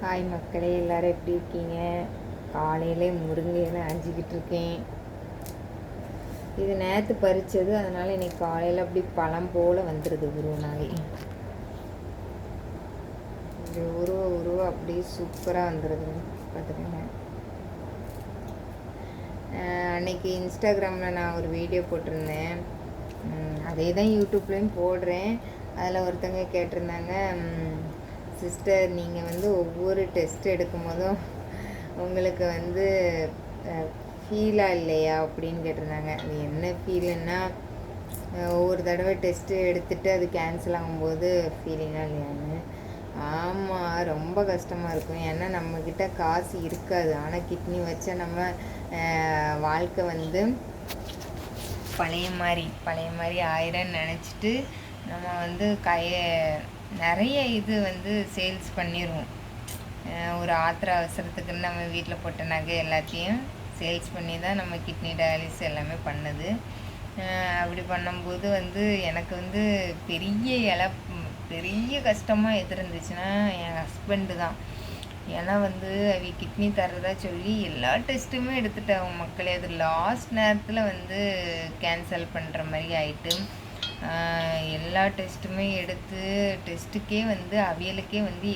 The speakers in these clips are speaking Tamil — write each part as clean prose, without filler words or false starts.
ஹாய் மக்களே, எல்லோரும் எப்படி இருக்கீங்க? காலையிலே முருங்கையில அஞ்சிக்கிட்டு இருக்கேன். இது நேற்று பறித்தது, அதனால் இன்னைக்கு காலையில் அப்படி பழம் போல் வந்துடுது. ஒரு நாளே இப்படி உருவ அப்படியே சூப்பராக வந்துடுது. பார்த்துக்கோங்க. அன்னைக்கு இன்ஸ்டாகிராமில் நான் ஒரு வீடியோ போட்டிருந்தேன். அதே தான் யூடியூப்லேயும் போடுறேன். அதில் ஒருத்தங்க கேட்டிருந்தாங்க, சிஸ்டர் நீங்கள் வந்து ஒவ்வொரு டெஸ்ட் எடுக்கும் போதும் உங்களுக்கு வந்து ஃபீலாக இல்லையா அப்படின்னு கேட்டிருந்தாங்க. அது என்ன ஃபீலுன்னா, ஒவ்வொரு தடவை டெஸ்ட்டு எடுத்துகிட்டு அது கேன்சல் ஆகும்போது ஃபீலிங்காக இல்லையான்னு. ஆமாம், ரொம்ப கஷ்டமாக இருக்கும். ஏன்னா நம்மக்கிட்ட காசு இருக்காது. ஆனால் கிட்னி வச்சா நம்ம வாழ்க்கை வந்து பழைய மாதிரி ஆயிரம்னு நினச்சிட்டு நம்ம வந்து நிறைய இது வந்து சேல்ஸ் பண்ணிடுவோம். ஒரு ஆத்திர அவசரத்துக்குன்னு நம்ம வீட்டில் போட்ட நகை எல்லாத்தையும் சேல்ஸ் பண்ணி தான் நம்ம கிட்னி டயாலிசிஸ் எல்லாமே பண்ணுது. அப்படி பண்ணும்போது வந்து எனக்கு வந்து பெரிய கஷ்டமாக எது இருந்துச்சுன்னா என் ஹஸ்பண்டு தான். ஏன்னா வந்து அவ கிட்னி தர்றதா சொல்லி எல்லா டெஸ்ட்டுமே எடுத்துட்டேன் அவங்க மக்களே. அது லாஸ்ட் நேரத்தில் வந்து கேன்சல் பண்ணுற மாதிரி ஆயிட்டு எல்லா டெஸ்ட்டுமே எடுத்து டெஸ்ட்டுக்கே வந்து அவியலுக்கே வந்து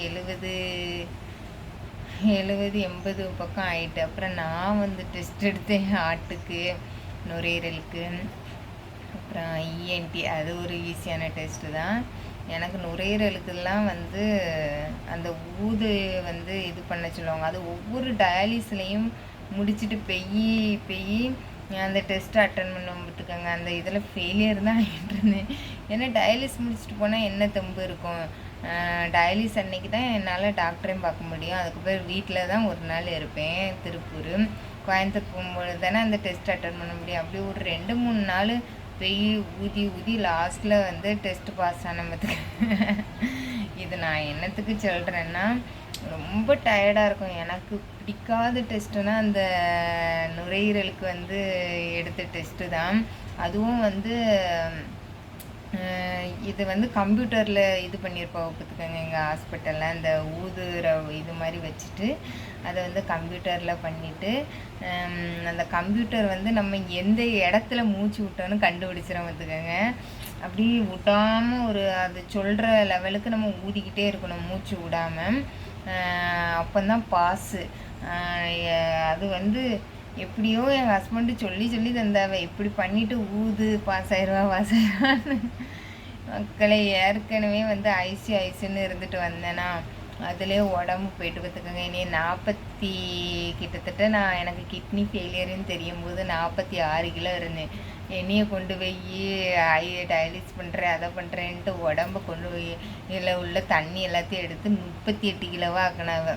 70-80 பக்கம் ஆயிட்டு. அப்புறம் நான் வந்து டெஸ்ட் எடுத்தேன், ஹார்ட்டுக்கு, நுரையீரலுக்கு, அப்புறம் இஎன்டி. அது ஒரு ஈஸியான டெஸ்ட்டு தான். எனக்கு நுரையீரலுக்கெல்லாம் வந்து அந்த ஊது வந்து இது பண்ண சொல்லுவாங்க. அது ஒவ்வொரு டயாலிஸ்லேயும் முடிச்சுட்டு பெய் அந்த டெஸ்ட்டை அட்டன் பண்ணுவோம். பார்த்துக்கோங்க, அந்த இதில் ஃபெயிலியர் தான் ஆகிட்டு இருந்தேன். ஏன்னா டயாலிஸ் முடிச்சுட்டு போனால் என்ன தெம்பு இருக்கும்? டயாலிஸ் அன்னைக்கு தான் என்னால் டாக்டரையும் பார்க்க முடியும். அதுக்கப்புறம் வீட்டில் தான் ஒரு நாள் இருப்பேன். திருப்பூர், கோயம்புத்தூர் போகும்போது தானே அந்த டெஸ்ட் அட்டன் பண்ண முடியும். அப்படி ஒரு 2-3 நாள் ஊதி லாஸ்ட்டில் வந்து டெஸ்ட்டு பாஸ் ஆனதுக்கு இது நான் என்னத்துக்கு சொல்கிறேன்னா, ரொம்ப டயர்டாக இருக்கும். எனக்கு பிடிக்காத டெஸ்ட்டுனா அந்த நுரையீரலுக்கு வந்து எடுத்த டெஸ்ட்டு தான். அதுவும் வந்து இது வந்து கம்ப்யூட்டரில் இது பண்ணியிருப்பாங்க. பார்த்துக்கோங்க, எங்கள் ஹாஸ்பிட்டலில் அந்த ஊதுற இது மாதிரி வச்சுட்டு அதை வந்து கம்ப்யூட்டரில் பண்ணிவிட்டு அந்த கம்ப்யூட்டர் வந்து நம்ம எந்த இடத்துல மூச்சு விட்டோன்னு கண்டுபிடிச்சிடும். பார்த்துக்கோங்க, அப்படி விடாமல் அது சொல்கிற லெவலுக்கு நம்ம ஊதிக்கிட்டே இருக்கணும், மூச்சு விடாமல். அப்போந்தான் பாஸு. அது வந்து எப்படியோ எங்கள் ஹஸ்பண்டு சொல்லி தந்தாவ, இப்படி பண்ணிவிட்டு ஊது பாஸ் ஆயிடுவான்னு. மக்களை ஏற்கனவே வந்து ஐசின்னு இருந்துட்டு வந்தேன்னா அதுலேயே உடம்பு போயிட்டு. பார்த்துக்கோங்க, இனி கிட்டத்தட்ட நான் எனக்கு கிட்னி ஃபெயிலியர்னு தெரியும் போது 46 கிலோ இருந்தேன். என்னையை கொண்டு போய் டயாலிஸ் பண்ணுறேன், அதை பண்ணுறேன்ட்டு உடம்பை கொண்டு போய் இதில் உள்ள தண்ணி எல்லாத்தையும் எடுத்து 38 கிலோவாக ஆக்கினாவ.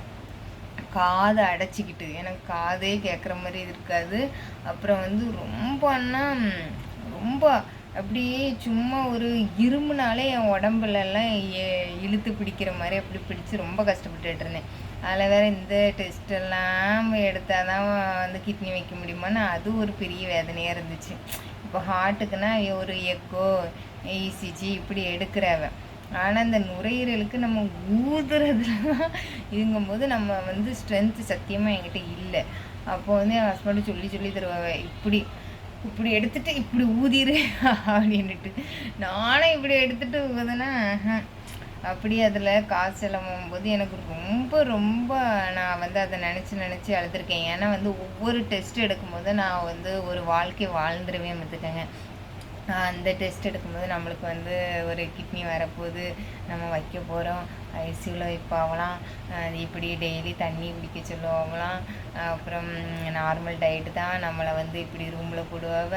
காதை அடைச்சிக்கிட்டு, எனக்கு காதே கேட்குற மாதிரி இருக்காது. அப்புறம் வந்து ரொம்ப அப்படியே சும்மா ஒரு இரும்புனாலே என் உடம்புலலாம் இழுத்து பிடிக்கிற மாதிரி அப்படி பிடிச்சி ரொம்ப கஷ்டப்பட்டுட்டு இருந்தேன். அதில் வேறு இந்த டெஸ்ட்டெல்லாம் எடுத்தால் தான் வந்து கிட்னி வைக்க முடியுமான்னு அது ஒரு பெரிய வேதனையாக இருந்துச்சு. இப்போ ஹார்ட்டுக்குன்னா ஒரு எக்கோ, இசிஜி இப்படி எடுக்கிறவ. ஆனால் இந்த நுரையீரலுக்கு நம்ம ஊதுறதுலாம் இதுங்கும்போது நம்ம வந்து ஸ்ட்ரென்த்து சத்தியமாக என்கிட்ட இல்லை. அப்போ வந்து என் ஹஸ்பண்டு சொல்லி தருவாங்க, இப்படி எடுத்துகிட்டு இப்படி ஊதிரு அப்படின்ட்டு. நானும் இப்படி எடுத்துகிட்டு ஊதுனா அப்படி அதில் காசு செலவாகும்போது எனக்கு ரொம்ப நான் வந்து அதை நினச்சி அழுதுருக்கேன். ஏன்னா வந்து ஒவ்வொரு டெஸ்ட் எடுக்கும்போது நான் வந்து ஒரு வாழ்க்கை வாழ்ந்துருவேன். பார்த்துக்கங்க, அந்த டெஸ்ட் எடுக்கும்போது நம்மளுக்கு வந்து ஒரு கிட்னி வரப்போகுது, நம்ம வைக்க போகிறோம், ஐசியூவில் வைப்பாகலாம், இப்படி டெய்லி தண்ணி குடிக்க சொல்லுவாங்களாம், அப்புறம் நார்மல் டயட்டு தான், நம்மளை வந்து இப்படி ரூமில் போடுவாங்க,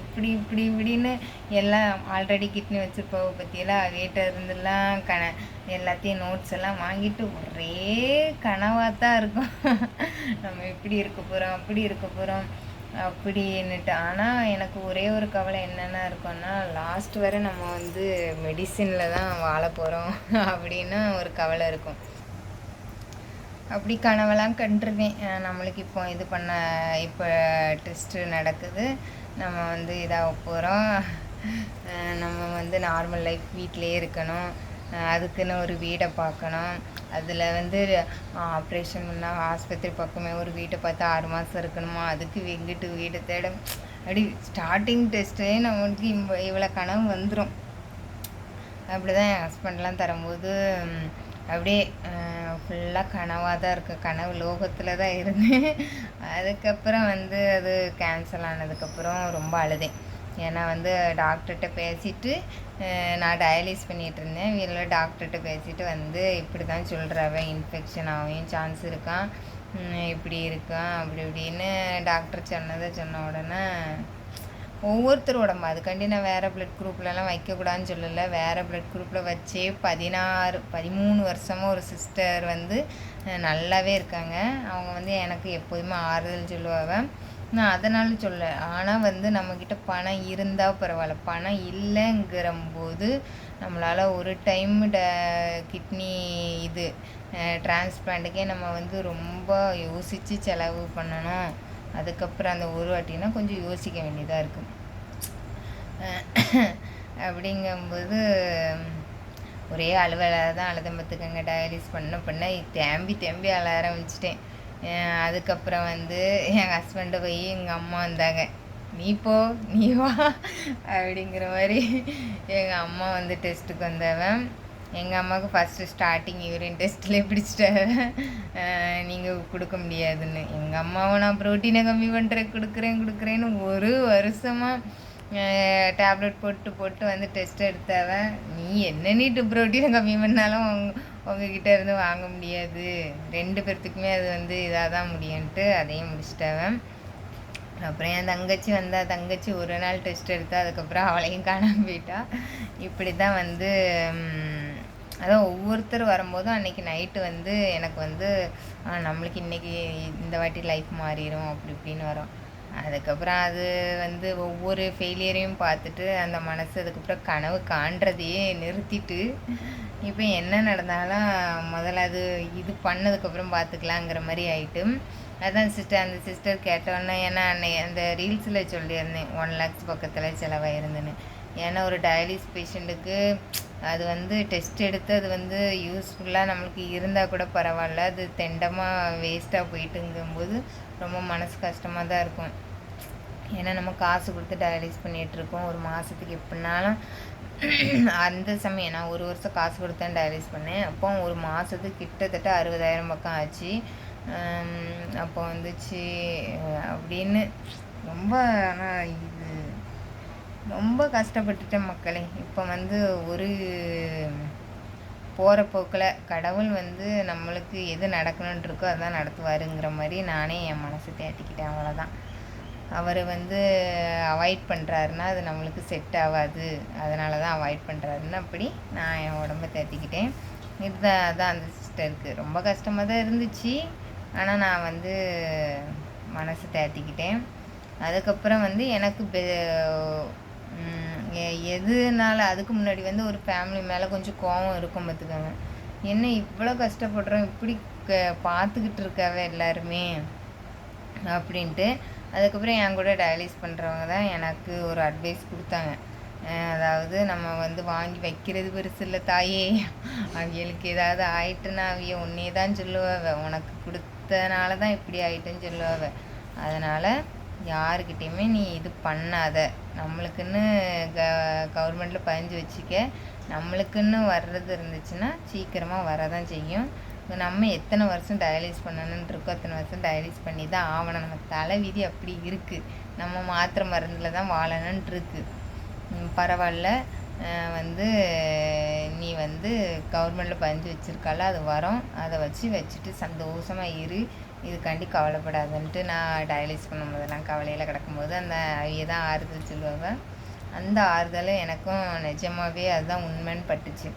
இப்படின்னு எல்லாம் ஆல்ரெடி கிட்னி வச்சுருப்பாவ பற்றியெல்லாம் வீட்டை இருந்தெல்லாம் எல்லாத்தையும் நோட்ஸ் எல்லாம் வாங்கிட்டு ஒரே கனவாக தான் இருக்கும். நம்ம இப்படி இருக்க போகிறோம், அப்படி இருக்க போகிறோம் அப்படின்னுட்டு. ஆனால் எனக்கு ஒரே ஒரு கவலை என்னென்ன இருக்குன்னா, லாஸ்ட் வரை நம்ம வந்து மெடிசினில் தான் வாழ போகிறோம் அப்படின்னு ஒரு கவலை இருக்கும். அப்படி கனவெல்லாம் கண்டிருக்கேன். நம்மளுக்கு இப்போ டெஸ்ட்டு நடக்குது, நம்ம வந்து இதாக போகிறோம், நம்ம வந்து நார்மல் லைஃப் வீட்டிலே இருக்கணும், அதுக்குன்னு ஒரு வீடை பார்க்கணும், அதில் வந்து ஆப்ரேஷன் பண்ணால் ஆஸ்பத்திரி பக்கமே ஒரு வீட்டை பார்த்து 6 மாதம் இருக்கணுமா, அதுக்கு எங்கிட்டு வீட்டை தேட அப்படி ஸ்டார்டிங் டெஸ்ட்டே நம்மளுக்கு இவ்வளோ கனவு வந்துடும். அப்படி தான் என் ஹஸ்பண்ட்லாம் தரும்போது அப்படியே ஃபுல்லாக கனவாக தான் இருக்குது, கனவு லோகத்தில் தான் இருந்தேன். அதுக்கப்புறம் வந்து அது கேன்சல் ஆனதுக்கப்புறம் ரொம்ப அழுதேன். ஏன்னா வந்து டாக்டர்கிட்ட பேசிவிட்டு நான் டயாலிஸ் பண்ணிகிட்டு இருந்தேன். வீட்டில் டாக்டர்கிட்ட பேசிவிட்டு வந்து இப்படி தான் சொல்கிறாவ, இன்ஃபெக்ஷன் ஆகும் சான்ஸ் இருக்கான், இப்படி இருக்கான் அப்படி இப்படின்னு டாக்டர் சொன்ன உடனே ஒவ்வொருத்தர் உடம்பு அதுக்காண்டி நான் வேறு ப்ளட் குரூப்லலாம் வைக்கக்கூடாதுன்னு சொல்லலை. வேறு ப்ளட் குரூப்பில் வச்சே 13 வருஷமாக ஒரு சிஸ்டர் வந்து நல்லாவே இருக்காங்க. அவங்க வந்து எனக்கு எப்போதுமே ஆறுதல் சொல்லுவாங்க. நான் அதனால சொல்ல. ஆனால் வந்து நம்மக்கிட்ட பணம் இருந்தால் பரவாயில்ல, பணம் இல்லைங்கிறம்போது நம்மளால் ஒரு டைம் கிட்னி இது டிரான்ஸ்பிளான்ட்டுக்கே நம்ம வந்து ரொம்ப யோசித்து செலவு பண்ணணும். அதுக்கப்புறம் அந்த ஒரு வாட்டினா கொஞ்சம் யோசிக்க வேண்டியதாக இருக்குது. அப்படிங்கும்போது ஒரே அழுவலாக தான் அழுதம் பார்த்துக்கங்க. டயாலிஸ் பண்ண தேம்பி அழ ஆரம்பிச்சிட்டேன். அதுக்கப்புறம் வந்து என் ஹஸ்பண்டை போய் எங்கள் அம்மா வந்தாங்க, நீ போ நீ வா அப்படிங்கிற மாதிரி எங்கள் அம்மா வந்து டெஸ்ட்டுக்கு வந்தவன். எங்கள் அம்மாவுக்கு ஃபஸ்ட்டு ஸ்டார்டிங் யூரின் டெஸ்ட்லேயே பிடிச்சிட்டாங்க, நீங்கள் கொடுக்க முடியாதுன்னு. எங்கள் அம்மாவை நான் ப்ரோட்டீனை கம்மி பண்ணுறேன் கொடுக்குறேன்னு ஒரு வருஷமாக டேப்லெட் போட்டு வந்து டெஸ்ட் எடுத்தாவன். நீ ப்ரோட்டீனை கம்மி பண்ணாலும் உங்ககிட்ட இருந்து வாங்க முடியாது, 2 பேர்த்துக்குமே அது வந்து இதாக தான் முடியும்ன்ட்டு அதையும் முடிச்சிட்டாவன். அப்புறம் என் தங்கச்சி வந்தால், தங்கச்சி ஒரு நாள் டெஸ்ட் எடுத்தா, அதுக்கப்புறம் அவளையும் காணாமல் போயிட்டா. இப்படி தான் வந்து அதான் ஒவ்வொருத்தர் வரும்போதும் அன்றைக்கி நைட்டு வந்து எனக்கு வந்து நம்மளுக்கு இன்றைக்கி இந்த வாட்டி லைஃப் மாறிடும் அப்படி இப்படின்னு வரும். அதுக்கப்புறம் அது வந்து ஒவ்வொரு ஃபெயிலியரையும் பார்த்துட்டு அந்த மனசு அதுக்கப்புறம் கனவு காண்றதையே நிறுத்திட்டு இப்போ என்ன நடந்தாலும் முதல்ல அது இது பண்ணதுக்கப்புறம் பார்த்துக்கலாங்கிற மாதிரி ஆகிட்டு. அதான் அந்த சிஸ்டர் கேட்டோன்னே, ஏன்னா அந்த ரீல்ஸில் சொல்லியிருந்தேன் 1 lakhs பக்கத்தில் செலவாயிருந்துன்னு. ஏன்னா ஒரு டயாலிஸ் பேஷண்ட்டுக்கு அது வந்து டெஸ்ட் எடுத்து அது வந்து யூஸ்ஃபுல்லாக நம்மளுக்கு இருந்தால் கூட பரவாயில்ல, அது தெண்டமாக வேஸ்ட்டாக போயிட்டுங்கும்போது ரொம்ப மனசு கஷ்டமாக தான் இருக்கும். ஏன்னா நம்ம காசு கொடுத்து டயாலிஸ் பண்ணிகிட்ருக்கோம். ஒரு மாதத்துக்கு எப்படினாலும் அந்த சமயம் நான் 1 வருஷம் காசு கொடுத்தேன் டயாலிஸ் பண்ணேன். அப்போ ஒரு மாதத்துக்கு கிட்டத்தட்ட 60,000 பக்கம் ஆச்சு. அப்போ வந்துச்சு அப்படின்னு ரொம்ப. ஆனால் இது ரொம்ப கஷ்டப்பட்டுட்டேன் மக்களே. இப்போ வந்து ஒரு போகிற போக்கில் கடவுள் வந்து நம்மளுக்கு எது நடக்கணுன்னு இருக்கோ அதான் நடத்துவாருங்கிற மாதிரி நானே என் மனசை தேத்திக்கிட்டேன், அவ்வளோதான். அவர் வந்து அவாய்ட் பண்ணுறாருன்னா அது நம்மளுக்கு செட் ஆகாது, அதனால தான் அவாய்ட் பண்ணுறாருன்னு அப்படி நான் என் உடம்பை தேத்திக்கிட்டேன். இதுதான் அதான் அந்த சிஸ்டருக்கு ரொம்ப கஷ்டமாக தான் இருந்துச்சு. ஆனால் நான் வந்து மனசு தேத்திக்கிட்டேன். அதுக்கப்புறம் வந்து எனக்கு எதுனால அதுக்கு முன்னாடி வந்து ஒரு ஃபேமிலி மேலே கொஞ்சம் கோவம் இருக்கும் பார்த்துக்கோங்க. என்ன இவ்வளோ கஷ்டப்படுறோம், இப்படி பார்த்துக்கிட்டு இருக்காவே எல்லாருமே அப்படின்ட்டு. அதுக்கப்புறம் என் கூட டயாலிஸ் பண்ணுறவங்க தான் எனக்கு ஒரு அட்வைஸ் கொடுத்தாங்க. அதாவது நம்ம வந்து வாங்கி வைக்கிறது பெருசு இல்லை தாயே, அவங்களுக்கு ஏதாவது ஆயிட்டுன்னா அவைய உன்னே தான் சொல்லுவாவ, உனக்கு கொடுத்தனால தான் இப்படி ஆயிட்டுன்னு சொல்லுவாவ. அதனால் யாருக்கிட்டேயுமே நீ இது பண்ணாத, நம்மளுக்குன்னு கவர்மெண்ட்டில் பதிஞ்சு வச்சுக்க. நம்மளுக்குன்னு வர்றது இருந்துச்சுன்னா சீக்கிரமாக வரதான் செய்யும். நம்ம எத்தனை வருஷம் டயாலிஸ் பண்ணணுன்னு இருக்கோ அத்தனை வருஷம் டயாலிஸ் பண்ணி தான் ஆகணும். நம்ம தலைவிதி அப்படி இருக்குது, நம்ம மாத்திரை மருந்தில் தான் வாழணுன்ட்டு இருக்குது. பரவாயில்ல, வந்து நீ வந்து கவர்மெண்ட்டில் பதிஞ்சு வச்சுருக்கால, அது வரும், அதை வச்சுட்டு சந்தோஷமாக இரு, இதுக்காண்டி கவலைப்படாதுன்ட்டு. நான் டயாலிஸ் பண்ணும்போதெல்லாம் கவலையில் கிடக்கும்போது அந்த அவைய தான் ஆறுதல் சொல்லுவாங்க. அந்த ஆறுதலை எனக்கும் நிஜமாகவே அதுதான் உண்மைன்னு பட்டுச்சு.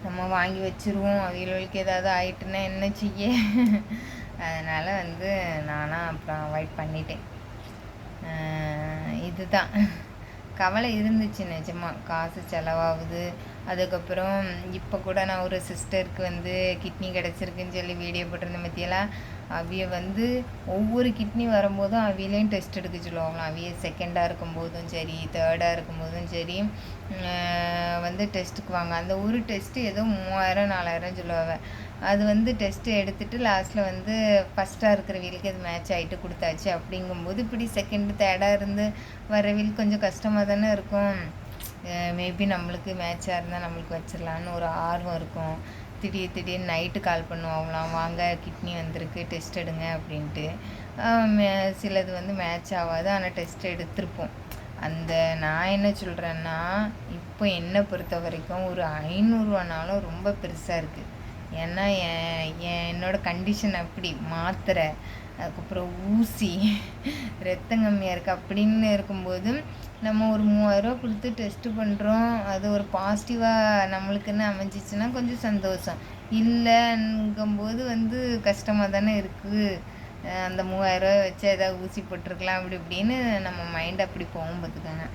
நம்ம வாங்கி வச்சுருவோம், அவைகளுக்கு ஏதாவது ஆயிட்டுன்னா என்ன செய்ய. அதனால் வந்து நானாக அப்புறம் அவாய்ட் பண்ணிட்டேன். இதுதான் கவலை இருந்துச்சு நிஜமாக. காசு செலவாகுது, அதுக்கப்புறம் இப்போ கூட நான் ஒரு சிஸ்டருக்கு வந்து கிட்னி கிடச்சிருக்குன்னு சொல்லி வீடியோ போட்டிருந்தேன் பற்றியெல்லாம். அவிய வந்து ஒவ்வொரு கிட்னி வரும்போதும் அவியிலையும் டெஸ்ட் எடுக்க சொல்லுவாங்களாம். அவிய செகண்டாக இருக்கும்போதும் சரி, தேர்டாக இருக்கும்போதும் சரி வந்து டெஸ்ட்டுக்கு வாங்க. அந்த ஒரு டெஸ்ட்டு ஏதோ 3000 4000 சொல்லுவாங்க. அது வந்து டெஸ்ட்டு எடுத்துகிட்டு லாஸ்ட்டில் வந்து ஃபஸ்ட்டாக இருக்கிறவங்களுக்கு அது மேட்ச் ஆகிட்டு கொடுத்தாச்சு. அப்படிங்கும்போது இப்படி செகண்டு தேர்டாக இருந்து வரவங்களுக்கு கொஞ்சம் கஷ்டமாக தானே இருக்கும். மேபி நம்மளுக்கு மேட்சாக இருந்தால் நம்மளுக்கு வச்சிடலான்னு ஒரு ஆர்வம் இருக்கும். திடீர்னு நைட்டு கால் பண்ணுவாங்களாம், வாங்க கிட்னி வந்திருக்கு டெஸ்ட் எடுங்க அப்படின்ட்டு. சிலது வந்து மேட்ச் ஆகாது, ஆனால் டெஸ்ட் எடுத்திருப்போம். அந்த நான் என்ன சொல்கிறேன்னா, இப்போ என்னை பொறுத்த வரைக்கும் ஒரு 500ரூவானாலும் ரொம்ப பெருசாக இருக்குது. ஏன்னா என்னோடய கண்டிஷன் அப்படி, மாத்திரை, அதுக்கப்புறம் ஊசி, ரத்தம் கம்மியாக இருக்குது அப்படின்னு இருக்கும்போது நம்ம ஒரு 3000ரூவா கொடுத்து டெஸ்ட்டு பண்ணுறோம். அது ஒரு பாசிட்டிவாக நம்மளுக்குன்னு அமைஞ்சிச்சுன்னா கொஞ்சம் சந்தோஷம். இல்லைங்கும்போது வந்து கஷ்டமாக தானே இருக்குது. அந்த 3000ரூவா வச்சு ஏதாவது ஊசி போட்டிருக்கலாம் அப்படி இப்படின்னு நம்ம மைண்ட் அப்படி போகும் பார்த்துக்கோங்க.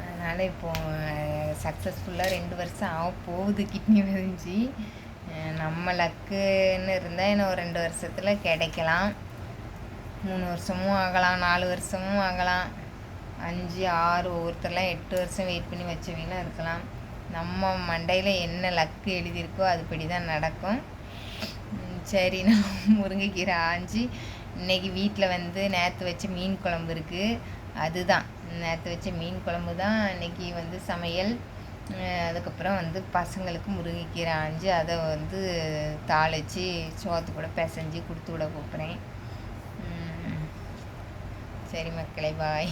அதனால் இப்போது சக்ஸஸ்ஃபுல்லாக 2 வருஷம் ஆக போகுது கிட்னி விரிஞ்சி. நம்ம லக்குன்னு இருந்தால் இன்னும் ஒரு 2 வருஷத்தில் கிடைக்கலாம். 3 வருஷமும் ஆகலாம், 4 வருஷமும் ஆகலாம், 5 6 ஒவ்வொருத்தரெலாம் 8 வருஷம் வெயிட் பண்ணி வச்சவங்களாம் இருக்கலாம். நம்ம மண்டையில் என்ன லக்கு எழுதியிருக்கோ அதுபடி தான் நடக்கும். சரி, நான் முருங்கைக்கீரை ஆஞ்சி இன்றைக்கி வீட்டில் வந்து நேற்று வச்ச மீன் குழம்பு இருக்குது. அதுதான் நேற்று வச்ச மீன் குழம்பு தான் இன்றைக்கி வந்து சமையல். அதுக்கப்புறம் வந்து பசங்களுக்கு முருங்கைக்கீரை ஆஞ்சி அதை வந்து தாளித்து சோத்து கூட பிசைஞ்சு கொடுத்து விட போகிறேன். சரி மக்களே, பாய்.